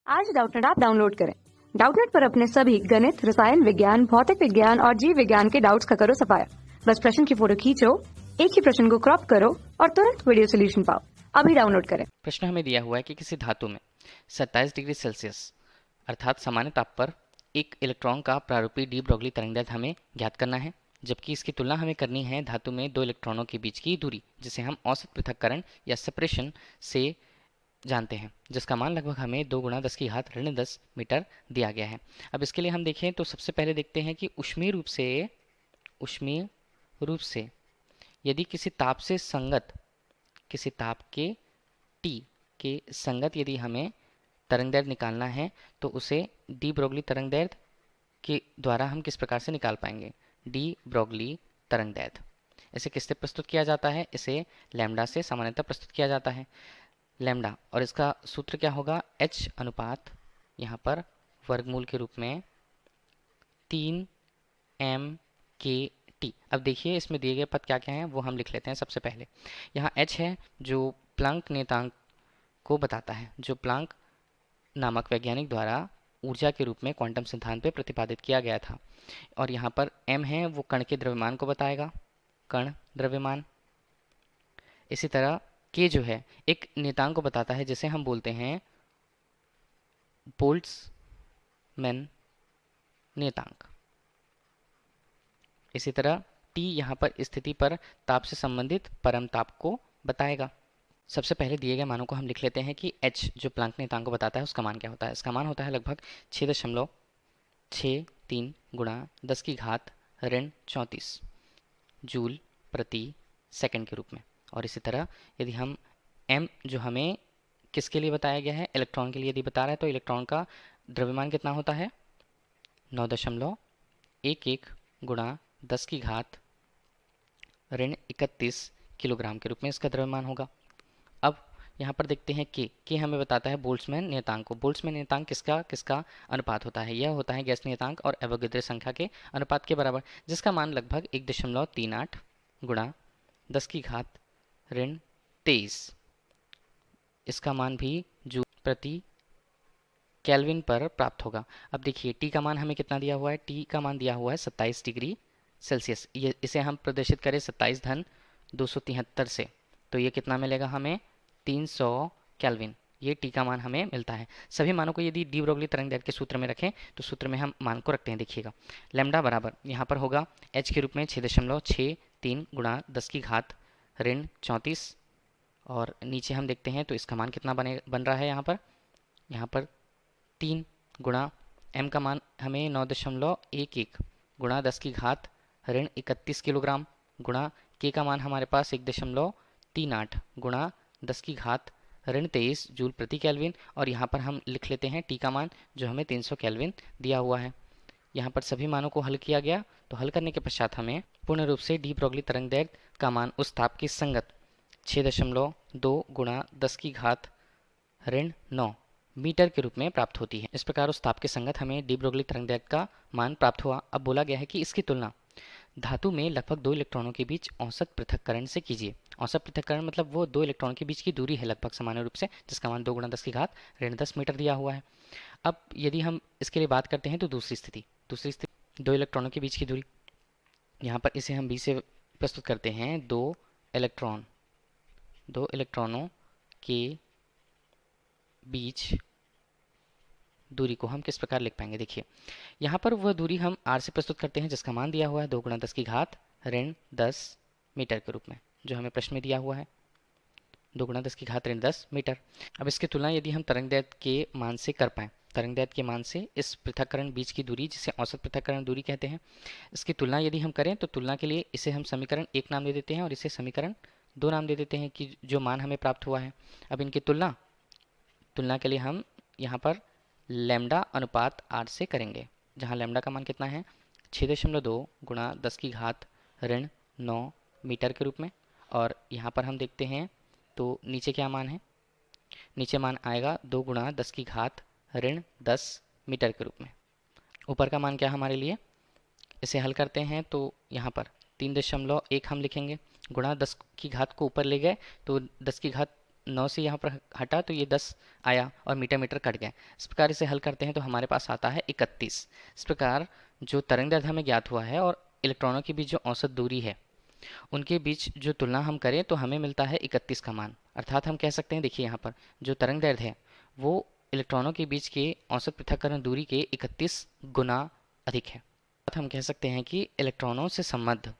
आज Doubtnut app download करें। Doubtnut पर अपने सभी गणित, रसायन विज्ञान, भौतिक विज्ञान और जीव विज्ञान के डाउट्स का करो सफाया। बस प्रश्न की फोटो खींचो, एक ही प्रश्न को क्रॉप करो और तुरंत वीडियो सोल्यूशन पाओ। अभी डाउनलोड करें। प्रश्न हमें दिया हुआ है कि किसी धातु में 27 डिग्री सेल्सियस अर्थात सामान्य ताप पर एक इलेक्ट्रॉन का प्रारूपी डी ब्रोगली तरंगदैर्घ्य हमें ज्ञात करना है, जबकि इसकी तुलना हमें करनी है धातु में दो इलेक्ट्रॉनों के बीच की दूरी, जिसे हम औसत पृथक्करण या सेपरेशन से जानते हैं, जिसका मान लगभग हमें 2 गुणा 10 की घात ऋण 10 मीटर दिया गया है। अब इसके लिए हम देखें तो सबसे पहले देखते हैं कि ऊष्मीय रूप से यदि किसी ताप के T के संगत यदि हमें तरंगदैर्घ्य निकालना है तो उसे डी ब्रोगली तरंगदैर्घ्य के द्वारा हम किस प्रकार से निकाल पाएंगे। डी ब्रोगली तरंगदैर्घ्य इसे किससे प्रस्तुत किया जाता है? इसे लैम्डा से सामान्यतः प्रस्तुत किया जाता है, लैम्डा। और इसका सूत्र क्या होगा? H अनुपात यहाँ पर वर्गमूल के रूप में 3m/T। अब देखिए इसमें दिए गए पद क्या क्या हैं वो हम लिख लेते हैं। सबसे पहले यहाँ H है जो प्लैंक नियतांक को बताता है, जो प्लैंक नामक वैज्ञानिक द्वारा ऊर्जा के रूप में क्वांटम सिद्धांत पे प्रतिपादित किया गया था। और यहाँ पर m है वो कण के द्रव्यमान को बताएगा, कण द्रव्यमान। इसी तरह k जो है एक नियतांक को बताता है जिसे हम बोलते हैं बोल्ट्जमैन नियतांक। इसी तरह T यहाँ पर स्थिति पर ताप से संबंधित परम ताप को बताएगा। सबसे पहले दिए गए मानों को हम लिख लेते हैं कि H जो प्लैंक नियतांक को बताता है उसका मान क्या होता है। इसका मान होता है लगभग 6.63 गुणा 10 की घात ऋण 34 जूल प्रति सेकंड के रूप में। और इसी तरह यदि हम M जो हमें किसके लिए बताया गया है, इलेक्ट्रॉन के लिए यदि बता रहा है, तो इलेक्ट्रॉन का द्रव्यमान कितना होता है? 9.11 गुणा 10 की घात ऋण 31 किलोग्राम के रूप में इसका द्रव्यमान होगा। अब यहाँ पर देखते हैं के हमें बताता है बोल्ट्जमैन नियतांक को। बोल्ट्जमैन नियतांक किसका किसका अनुपात होता है? यह होता है गैस नियतांक और एवोगैड्रो संख्या के अनुपात के बराबर, जिसका मान लगभग 1.38 गुणा 10 की घात ऋण 23। इसका मान भी जूल प्रति केल्विन पर प्राप्त होगा। अब देखिए टी का मान हमें कितना दिया हुआ है? टी का मान दिया हुआ है 27 डिग्री सेल्सियस। ये इसे हम प्रदर्शित करें 27 धन 273 से, तो ये कितना मिलेगा हमें? 300 केल्विन। ये टी का मान हमें मिलता है। सभी मानों को यदि डी ब्रोगली तरंगदैर्घ्य के सूत्र में रखें तो सूत्र में हम मान को रखते हैं। देखिएगा लैम्डा बराबर यहाँ पर होगा H के रूप में 6.63 गुणा 10 की घात ऋण 34। और नीचे हम देखते हैं तो इसका मान कितना बन रहा है यहाँ पर 3 गुणा m का मान हमें 9.11 गुणा 10 की घात ऋण 31 किलोग्राम गुणा k का मान हमारे पास 1.38 गुणा 10 की घात ऋण 23 जूल प्रति केल्विन। और यहाँ पर हम लिख लेते हैं t का मान जो हमें 300 केल्विन दिया हुआ है। यहाँ पर सभी मानों को हल किया गया, तो हल करने के पश्चात हमें पूर्ण रूप से डी ब्रोगली तरंगदैर्घ्य का मान उस ताप की संगत 6.2 गुणा 10 की घात ऋण 9 मीटर के रूप में प्राप्त होती है। इस प्रकार उस ताप के संगत हमें डी ब्रोगली तरंगदैर्घ्य का मान प्राप्त हुआ। अब बोला गया है कि इसकी तुलना धातु में लगभग 2 इलेक्ट्रॉनों के बीच औसत पृथक्करण से कीजिए। औसत पृथक्करण मतलब वो 2 इलेक्ट्रॉनों के बीच की दूरी है लगभग सामान्य रूप से, जिसका मान 2 गुणा 10 की घात ऋण 10 मीटर दिया हुआ है। अब यदि हम इसके लिए बात करते हैं तो दूसरी स्थिति 2 इलेक्ट्रॉनों के बीच की दूरी, यहाँ पर इसे हम बी से प्रस्तुत करते हैं। दो इलेक्ट्रॉनों के बीच दूरी को हम किस प्रकार लिख पाएंगे? देखिए यहाँ पर वह दूरी हम r से प्रस्तुत करते हैं, जिसका मान दिया हुआ है 2 गुणा 10 की घात ऋण 10 मीटर के रूप में, जो हमें प्रश्न में दिया हुआ है 2 गुणा 10 की घात ऋण 10 मीटर। अब इसकी तुलना यदि हम तरंगदैर्घ्य के मान से कर पाएँ, तरंगदैर्घ्य के मान से इस पृथक्करण बीच की दूरी, जिसे औसत पृथक्करण दूरी कहते हैं, इसकी तुलना यदि हम करें तो तुलना के लिए इसे हम समीकरण 1 नाम दे देते हैं और इसे समीकरण 2 नाम दे देते हैं कि जो मान हमें प्राप्त हुआ है। अब इनकी तुलना के लिए हम यहाँ पर लैम्डा अनुपात r से करेंगे, जहाँ लैम्डा का मान कितना है? 6.2 गुणा 10 की घात ऋण 9 मीटर के रूप में। और यहाँ पर हम देखते हैं तो नीचे क्या मान है? नीचे मान आएगा 2 गुणा 10 की घात ऋण 10 मीटर के रूप में। ऊपर का मान क्या है हमारे लिए? इसे हल करते हैं तो यहाँ पर 3.1 हम लिखेंगे, गुणा 10 की घात को ऊपर ले गए तो 10 की घात 9 से यहाँ पर हटा तो ये 10 आया और मीटर मीटर कट गया। इस प्रकार इसे हल करते हैं तो हमारे पास आता है 31। इस प्रकार जो तरंगदैर्ध्य हमें ज्ञात हुआ है और इलेक्ट्रॉनों के बीच जो औसत दूरी है उनके बीच जो तुलना हम करें तो हमें मिलता है 31 का मान। अर्थात हम कह सकते हैं, देखिए यहाँ पर जो तरंगदैर्ध्य है वो इलेक्ट्रॉनों के बीच के औसत पृथक्करण दूरी के 31 गुना अधिक है। अर्थात हम कह सकते हैं कि इलेक्ट्रॉनों से संबद्ध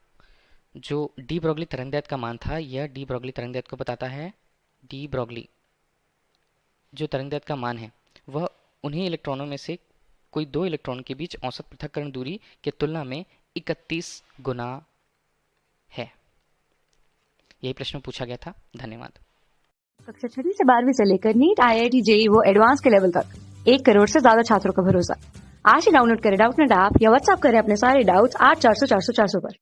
जो डी ब्रोगली तरंगदैर्ध्य का मान था, यह डी ब्रोगली तरंगदैर्ध्य को बताता है। डी ब्रोगली जो तरंगदैर्ध्य का मान है वह उन्हीं इलेक्ट्रॉनों में से कोई दो इलेक्ट्रॉन के बीच औसत पृथक्करण दूरी के तुलना में 31 गुना है। यही प्रश्न पूछा गया था। धन्यवाद। कक्षा 6 से 12वीं से लेकर नीट, IIT, JEE वो एडवांस के लेवल तक 1 करोड़ से ज्यादा छात्रों का भरोसा। आज ही डाउनलोड करें डाउटनेट ऐप या व्हाट्सएप करें अपने सारे डाउट्स 8400 400 400 पर।